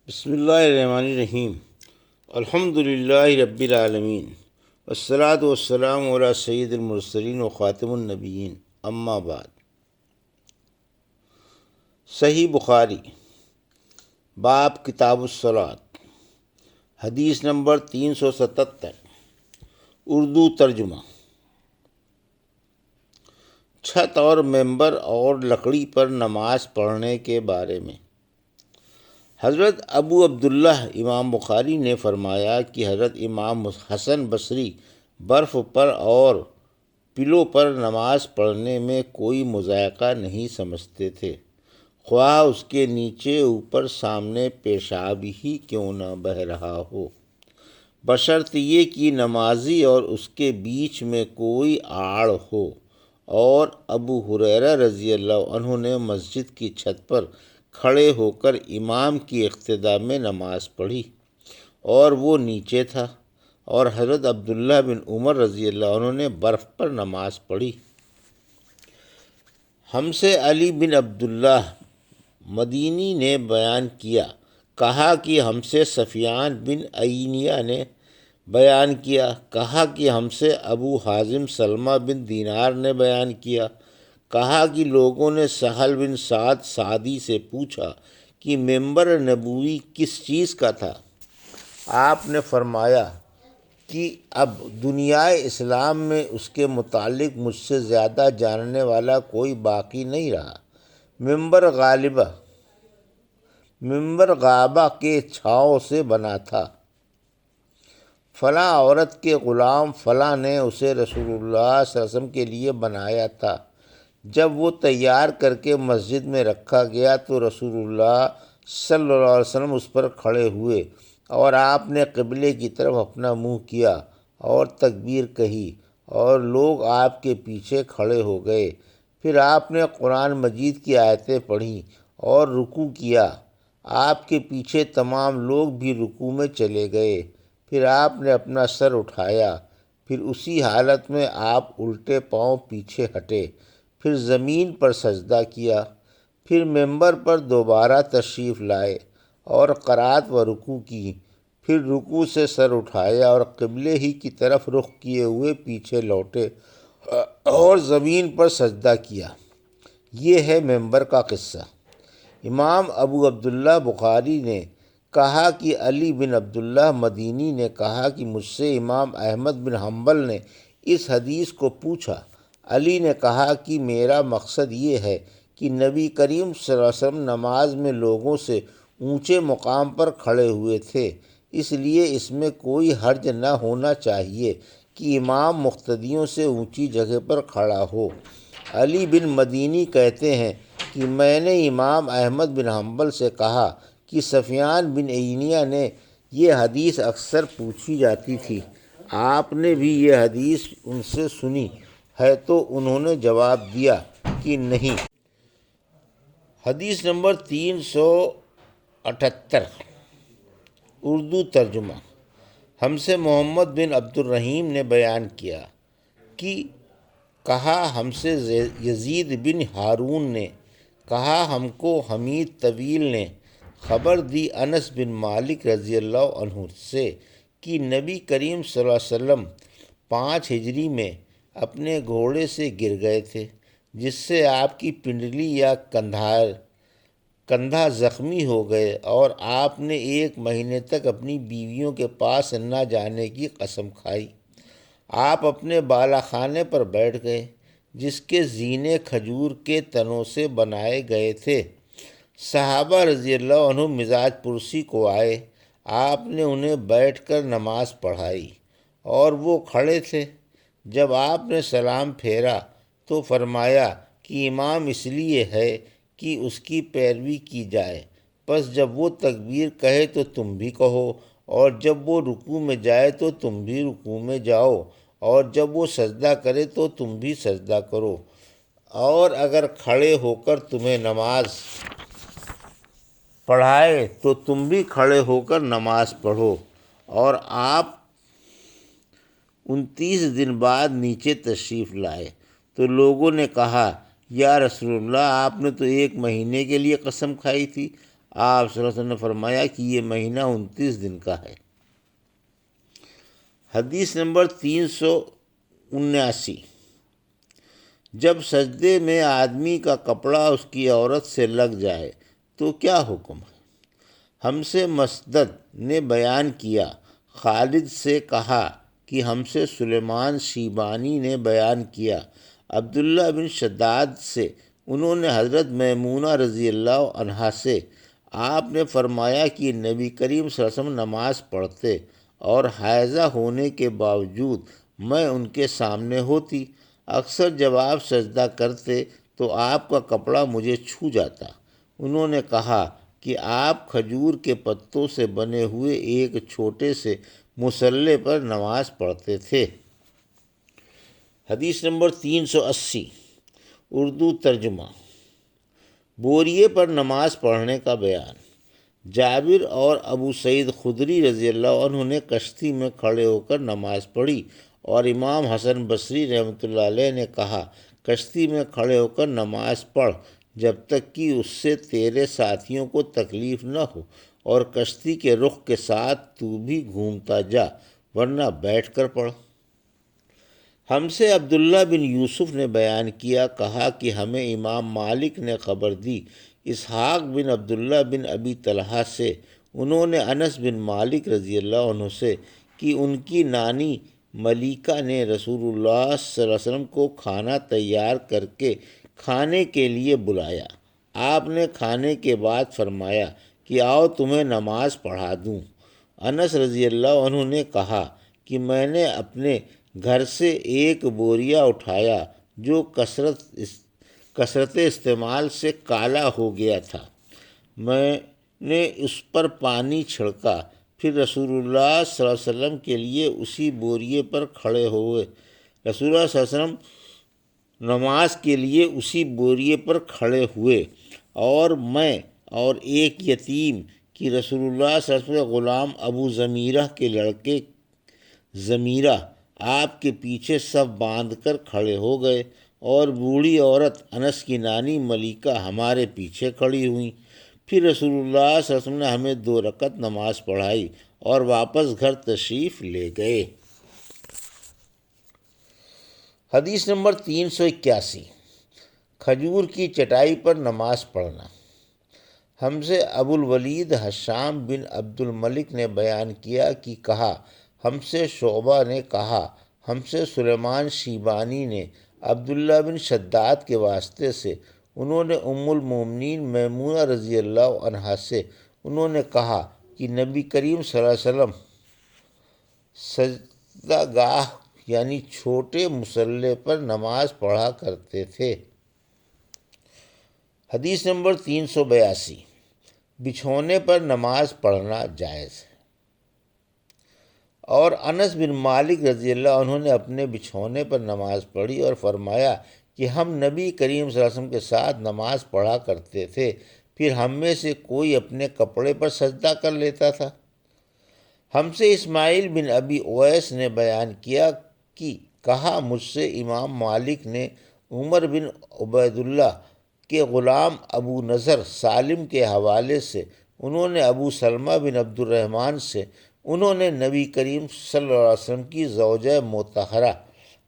بسم اللہ الرحمن الرحیم۔ الحمد للہ رب العالمین، والصلاة والسلام علی سید المرسلین و خاتم النبیین، اما بعد۔ صحیح بخاری، باب کتاب الصلاۃ، حدیث نمبر 377، اردو ترجمہ۔ چھت اور ممبر اور لکڑی پر نماز پڑھنے کے بارے میں حضرت ابو عبداللہ امام بخاری نے فرمایا کہ حضرت امام حسن بصری برف پر اور پلوں پر نماز پڑھنے میں کوئی مذائقہ نہیں سمجھتے تھے، خواہ اس کے نیچے اوپر سامنے پیشاب ہی کیوں نہ بہہ رہا ہو، بشرط یہ کہ نمازی اور اس کے بیچ میں کوئی آڑ ہو۔ اور ابو ہریرہ رضی اللہ عنہ نے مسجد کی چھت پر کھڑے ہو کر امام کی اقتداء میں نماز پڑھی اور وہ نیچے تھا، اور حضرت عبداللہ بن عمر رضی اللہ عنہ نے برف پر نماز پڑھی۔ ہم سے علی بن عبداللہ مدینی نے بیان کیا، کہا کہ ہم سے سفیان بن عینیہ نے بیان کیا، کہا کہ ہم سے ابو حازم سلمہ بن دینار نے بیان کیا، کہا کہ لوگوں نے سہل بن سعد سعدی سے پوچھا کہ ممبر نبوی کس چیز کا تھا؟ آپ نے فرمایا کہ اب دنیائے اسلام میں اس کے متعلق مجھ سے زیادہ جاننے والا کوئی باقی نہیں رہا۔ ممبر غابہ کے چھاؤں سے بنا تھا، فلاں عورت کے غلام فلاں نے اسے رسول اللہ صلی اللہ علیہ وسلم کے لیے بنایا تھا۔ جب وہ تیار کر کے مسجد میں رکھا گیا تو رسول اللہ صلی اللہ علیہ وسلم اس پر کھڑے ہوئے اور آپ نے قبلے کی طرف اپنا منہ کیا اور تکبیر کہی اور لوگ آپ کے پیچھے کھڑے ہو گئے۔ پھر آپ نے قرآن مجید کی آیتیں پڑھیں اور رکوع کیا، آپ کے پیچھے تمام لوگ بھی رکوع میں چلے گئے۔ پھر آپ نے اپنا سر اٹھایا، پھر اسی حالت میں آپ الٹے پاؤں پیچھے ہٹے، پھر زمین پر سجدہ کیا، پھر ممبر پر دوبارہ تشریف لائے اور قرات و رکوع کی، پھر رکوع سے سر اٹھایا اور قبلے ہی کی طرف رخ کیے ہوئے پیچھے لوٹے اور زمین پر سجدہ کیا۔ یہ ہے ممبر کا قصہ۔ امام ابو عبداللہ بخاری نے کہا کہ علی بن عبداللہ مدینی نے کہا کہ مجھ سے امام احمد بن حنبل نے اس حدیث کو پوچھا۔ علی نے کہا کہ میرا مقصد یہ ہے کہ نبی کریم صلی اللہ علیہ وسلم نماز میں لوگوں سے اونچے مقام پر کھڑے ہوئے تھے، اس لیے اس میں کوئی حرج نہ ہونا چاہیے کہ امام مقتدیوں سے اونچی جگہ پر کھڑا ہو۔ علی بن مدینی کہتے ہیں کہ میں نے امام احمد بن حنبل سے کہا کہ سفیان بن عینیہ نے یہ حدیث اکثر پوچھی جاتی تھی، آپ نے بھی یہ حدیث ان سے سنی ہے؟ تو انہوں نے جواب دیا کہ نہیں۔ حدیث نمبر 378، اردو ترجمہ۔ ہم سے محمد بن عبد الرحیم نے بیان کیا کہ کہا ہم سے یزید بن ہارون نے کہا ہم کو حمید طویل نے خبر دی انس بن مالک رضی اللہ عنہ سے کہ نبی کریم صلی اللہ علیہ وسلم 5 ہجری میں اپنے گھوڑے سے گر گئے تھے، جس سے آپ کی پنڈلی یا کندھا زخمی ہو گئے، اور آپ نے 1 مہینے تک اپنی بیویوں کے پاس نہ جانے کی قسم کھائی۔ آپ اپنے بالا خانے پر بیٹھ گئے جس کے زینے کھجور کے تنوں سے بنائے گئے تھے۔ صحابہ رضی اللہ عنہ مزاج پرسی کو آئے، آپ نے انہیں بیٹھ کر نماز پڑھائی اور وہ کھڑے تھے۔ جب آپ نے سلام پھیرا تو فرمایا کہ امام اس لیے ہے کہ اس کی پیروی کی جائے، پس جب وہ تکبیر کہے تو تم بھی کہو، اور جب وہ رکوع میں جائے تو تم بھی رکوع میں جاؤ، اور جب وہ سجدہ کرے تو تم بھی سجدہ کرو، اور اگر کھڑے ہو کر تمہیں نماز پڑھائے تو تم بھی کھڑے ہو کر نماز پڑھو۔ اور آپ 29 دن بعد نیچے تشریف لائے تو لوگوں نے کہا یا رسول اللہ، آپ نے تو 1 مہینے کے لیے قسم کھائی تھی۔ آپ صلی اللہ علیہ وسلم نے فرمایا کہ یہ مہینہ 29 دن کا ہے۔ حدیث نمبر 379، جب سجدے میں آدمی کا کپڑا اس کی عورت سے لگ جائے تو کیا حکم ہے؟ ہم سے مسدد نے بیان کیا، خالد سے کہا کہ ہم سے سلیمان شیبانی نے بیان کیا، عبداللہ بن شداد سے انہوں نے حضرت میمونہ رضی اللہ عنہا سے، آپ نے فرمایا کہ نبی کریم صلی اللہ علیہ وسلم نماز پڑھتے اور حائضہ ہونے کے باوجود میں ان کے سامنے ہوتی، اکثر جب آپ سجدہ کرتے تو آپ کا کپڑا مجھے چھو جاتا۔ انہوں نے کہا کہ آپ کھجور کے پتوں سے بنے ہوئے ایک چھوٹے سے مصلے پر نماز پڑھتے تھے۔ حدیث نمبر 380، اردو ترجمہ۔ بوریے پر نماز پڑھنے کا بیان۔ جابر اور ابو سعید خدری رضی اللہ عنہ نے کشتی میں کھڑے ہو کر نماز پڑھی، اور امام حسن بصری رحمۃ اللہ علیہ نے کہا، کشتی میں کھڑے ہو کر نماز پڑھ جب تک کہ اس سے تیرے ساتھیوں کو تکلیف نہ ہو، اور کشتی کے رخ کے ساتھ تو بھی گھومتا جا، ورنہ بیٹھ کر پڑھ۔ ہم سے عبداللہ بن یوسف نے بیان کیا، کہا کہ ہمیں امام مالک نے خبر دی اسحاق بن عبداللہ بن ابی طلحہ سے، انہوں نے انس بن مالک رضی اللہ عنہ سے، کہ ان کی نانی ملیکہ نے رسول اللہ صلی اللہ علیہ وسلم کو کھانا تیار کر کے کھانے کے لیے بلایا۔ آپ نے کھانے کے بعد فرمایا کہ آؤ تمہیں نماز پڑھا دوں۔ انس رضی اللہ عنہ نے کہا کہ میں نے اپنے گھر سے ایک بوریا اٹھایا جو کثرت استعمال سے کالا ہو گیا تھا، میں نے اس پر پانی چھڑکا، پھر رسول اللہ صلی اللہ علیہ وسلم کے لیے اسی بوریے پر کھڑے ہوئے۔ رسول اللہ صلی اللہ علیہ وسلم نماز کے لیے اسی بوریے پر کھڑے ہوئے، اور میں اور ایک یتیم کہ رسول اللہ صلی اللہ علیہ وسلم کے غلام ابو ضمیرہ کے لڑکے ضمیرہ آپ کے پیچھے صف باندھ کر کھڑے ہو گئے، اور بوڑھی عورت انس کی نانی ملیکہ ہمارے پیچھے کھڑی ہوئیں۔ پھر رسول اللہ صلی اللہ علیہ وسلم نے ہمیں 2 رکعت نماز پڑھائی اور واپس گھر تشریف لے گئے۔ حدیث نمبر 381، کھجور کی چٹائی پر نماز پڑھنا۔ ہم سے ابو الولید حشام بن عبد الملک نے بیان کیا کہ کہا، ہم سے شعبہ نے کہا، ہم سے سلیمان شیبانی نے عبداللہ بن شداد کے واسطے سے، انہوں نے ام المومنین میمونہ رضی اللہ عنہا سے، انہوں نے کہا کہ نبی کریم صلی اللہ علیہ وسلم سجدہ گاہ یعنی چھوٹے مصلے پر نماز پڑھا کرتے تھے۔ حدیث نمبر 382، بچھونے پر نماز پڑھنا جائز ہے۔ اور انس بن مالک رضی اللہ عنہ نے اپنے بچھونے پر نماز پڑھی اور فرمایا کہ ہم نبی کریم صلی اللہ علیہ وسلم کے ساتھ نماز پڑھا کرتے تھے، پھر ہم میں سے کوئی اپنے کپڑے پر سجدہ کر لیتا تھا۔ ہم سے اسماعیل بن ابی اویس نے بیان کیا کہ کہا، مجھ سے امام مالک نے عمر بن عبیداللہ کے غلام ابو نضر سالم کے حوالے سے، انہوں نے ابو سلمہ بن عبد الرحمن سے، انہوں نے نبی کریم صلی اللہ علیہ وسلم کی زوجہ مطہرہ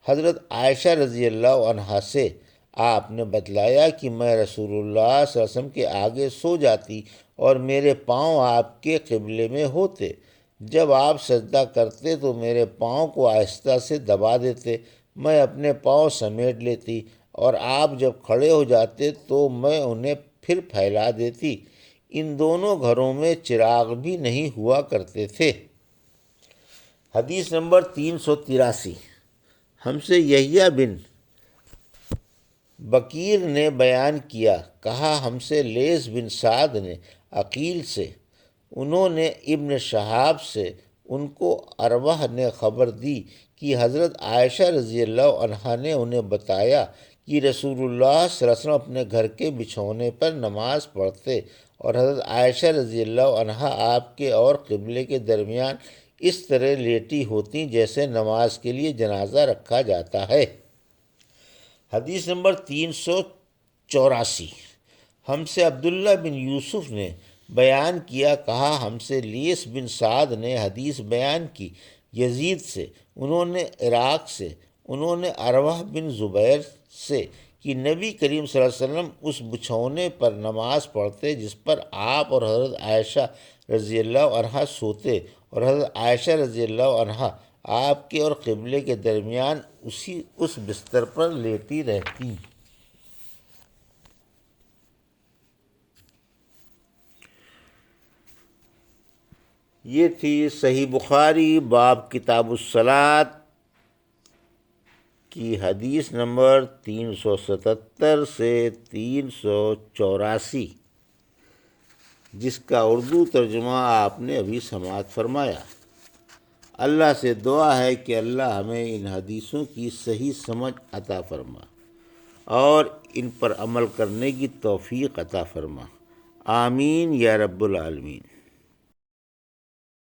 حضرت عائشہ رضی اللہ عنہا سے، آپ نے بتلایا کہ میں رسول اللہ صلی اللہ علیہ وسلم کے آگے سو جاتی اور میرے پاؤں آپ کے قبلے میں ہوتے، جب آپ سجدہ کرتے تو میرے پاؤں کو آہستہ سے دبا دیتے، میں اپنے پاؤں سمیٹ لیتی، اور آپ جب کھڑے ہو جاتے تو میں انہیں پھر پھیلا دیتی۔ ان دونوں گھروں میں چراغ بھی نہیں ہوا کرتے تھے۔ حدیث نمبر 383، ہم سے یحییٰ بن بکیر نے بیان کیا، کہا ہم سے لیث بن سعد نے عقیل سے، انہوں نے ابن شہاب سے، ان کو عروہ نے خبر دی کہ حضرت عائشہ رضی اللہ عنہا نے انہیں بتایا کہ رسول اللہ صلی اللہ علیہ وسلم اپنے گھر کے بچھونے پر نماز پڑھتے، اور حضرت عائشہ رضی اللہ عنہا آپ کے اور قبلے کے درمیان اس طرح لیٹی ہوتی جیسے نماز کے لیے جنازہ رکھا جاتا ہے۔ حدیث نمبر 384، ہم سے عبداللہ بن یوسف نے بیان کیا۔ کہا ہم سے لیث بن سعد نے حدیث بیان کی یزید سے، انہوں نے عراق سے، انہوں نے عروہ بن زبیر سے کہ نبی کریم صلی اللہ علیہ وسلم اس بچھونے پر نماز پڑھتے جس پر آپ اور حضرت عائشہ رضی اللہ عنہا سوتے، اور حضرت عائشہ رضی اللہ عنہا آپ کے اور قبلے کے درمیان اس بستر پر لیٹی رہتی۔ یہ تھی صحیح بخاری باب کتاب الصلاۃ کی حدیث نمبر 377 سے 384، جس کا اردو ترجمہ آپ نے ابھی سماعت فرمایا۔ اللہ سے دعا ہے کہ اللہ ہمیں ان حدیثوں کی صحیح سمجھ عطا فرما اور ان پر عمل کرنے کی توفیق عطا فرما، آمین یا رب العالمین۔